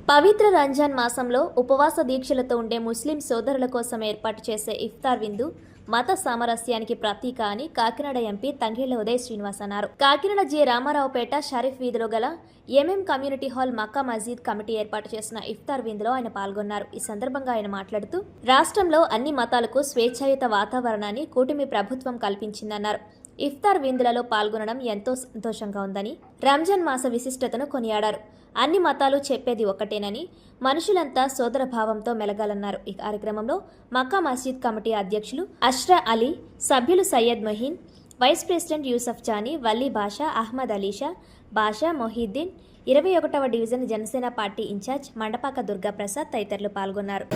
పవిత్ర రంజాన్ మాసంలో ఉపవాస దీక్షలతో ఉండే ముస్లిం సోదరుల కోసం ఏర్పాటు చేసే ఇఫ్తార్ విందు మత సామరస్యానికి ప్రతీక అని కాకినాడ ఎంపీ తంగేళ్ల ఉదయ్ శ్రీనివాస్ అన్నారు. కాకినాడ జి రామారావుపేట షరీఫ్ వీధిలో గల ఎంఎం కమ్యూనిటీ హాల్ మక్కా మస్జిద్ కమిటీ ఏర్పాటు చేసిన ఇఫ్తార్ విందులో ఆయన పాల్గొన్నారు. ఈ సందర్భంగా ఆయన మాట్లాడుతూ రాష్ట్రంలో అన్ని మతాలకు స్వేచ్ఛాయుత వాతావరణాన్ని కూటమి ప్రభుత్వం కల్పించిందన్నారు. ఇఫ్తార్ విందులలో పాల్గొనడం ఎంతో సంతోషంగా ఉందని, రంజాన్ మాస విశిష్టతను కొనియాడారు. అన్ని మతాలు చెప్పేది ఒకటేనని, మనుషులంతా సోదర భావంతో మెలగాలన్నారు. ఈ కార్యక్రమంలో మక్కా మస్జిద్ కమిటీ అధ్యక్షులు అష్రా అలీ, సభ్యులు సయ్యద్ మొహీన్, వైస్ ప్రెసిడెంట్ యూసఫ్ జానీ, వల్లీ బాషా, అహ్మద్ అలీషా, బాషా, మొహీద్దీన్, 21వ division Janasena party in charge Mandapaka Durgaprasad తదితరులు పాల్గొన్నారు.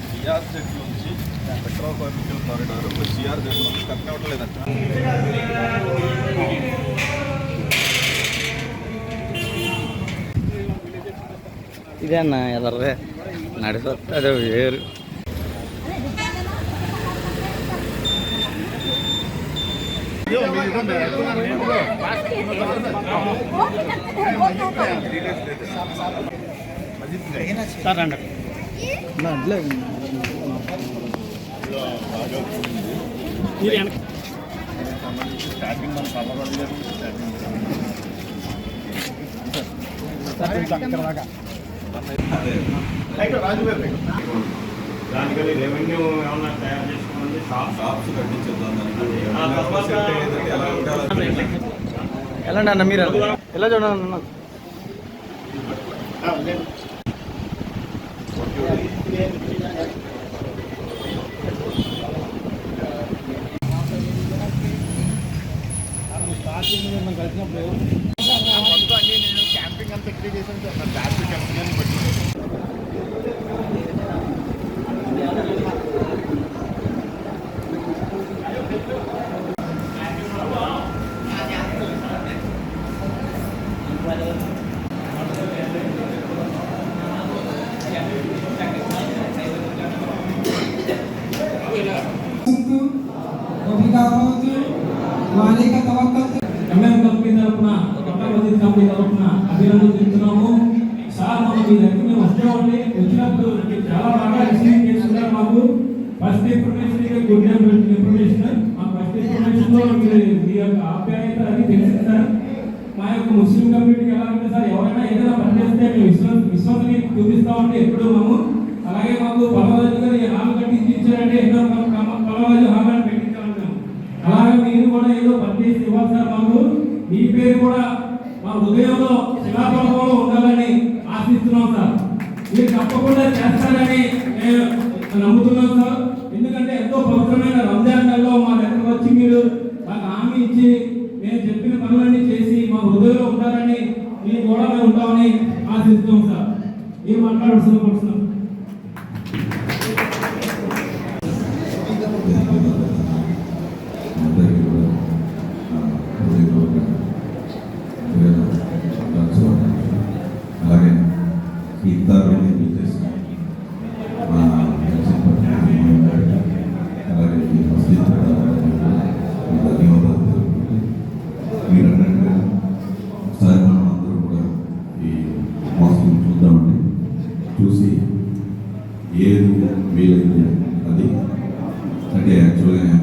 సిఆర్జెడ్ నుంచి పెట్రోకెమికల్ కారిడార్ సిఆర్జెడ్ నుంచి కట్ అవ్వట్లేదంట. ఇదే అన్న ఎదర్రే నడిసొస్తే అదే వేరు. సార్ అండి స్టార్టింగ్ మన దానికని రెవెన్యూ ఏమన్నా తయారు చేసుకోండి, షాప్స్ కట్టించేద్దాం. ఎలాంటి అన్న మీరు ఎలా చూడండి అన్న. మొత్తం అన్ని నేను క్యాంపింగ్ అంతా ఎక్కి చేశాను సార్. నా ట్రాఫిక్ క్యాంపింగ్ బట్టి ఎంఎం కంపెనీ తరఫున మక్కా మస్జిద్ కంపెనీ తరఫున అభినందనలు తెలుపుతున్నాము. సార్ మనం మీ దగ్గర మేము వస్తామండి. వచ్చినప్పుడు చాలా బాగా రిసీవ్ చేస్తున్నారు. మాకు ఫస్ట్ ఇన్ఫర్మేషన్ గుడ్ ఇన్ఫర్మేషన్. మాకు ఫస్ట్ ఇన్ఫర్మేషన్ లో మీ యొక్క ఆప్యాయత అది తెలిసింది సార్. మా యొక్క ముస్లిం కమ్యూనిటీకి ఎలా అంటే సార్, ఎవరైనా ఏదైనా పని చేస్తే మేము విశ్వాసాన్ని చూపిస్తామంటే ఎప్పుడు మేము. అలాగే మాకు పొలవాజు గారు హాల్ కట్టించి ఇచ్చారంటే ఎన్నో పొలవాజు హాల్ అని పెట్టించాలంటాం. అలాగే మీరు కూడా ఏదో పనిచేసి ఇవ్వాలి సార్. మాకు మీ పేరు కూడా మా హృదయంలో శిలాఫలంలో ఉండాలని ఆశిస్తున్నాం సార్. మీరు తప్పకుండా చేస్తారని నేను నమ్ముతున్నాను సార్. ఎందుకంటే ఎంతో పవిత్రమైన రంజాన్ నెలలో మా దగ్గరకు వచ్చి మీరు మాకు హామీ ఇచ్చి మేము చెప్పిన పనులన్నీ చేసి మా హృదయంలో ఉంటారని మీరు కూడా మేము ఉంటామని ఆశిస్తున్నాం సార్. మీరు మాట్లాడుతున్నాం. అలాగే ఇద్దరు అలాగే ఈ మస్జిద్ ధన్యవాదాలు. మీరు అన్నట్టుగా ఒకసారి మనం అందరూ కూడా ఈ మస్జిద్ చూద్దామండి. చూసి ఏది వీలైతే అది అంటే యాక్చువల్గా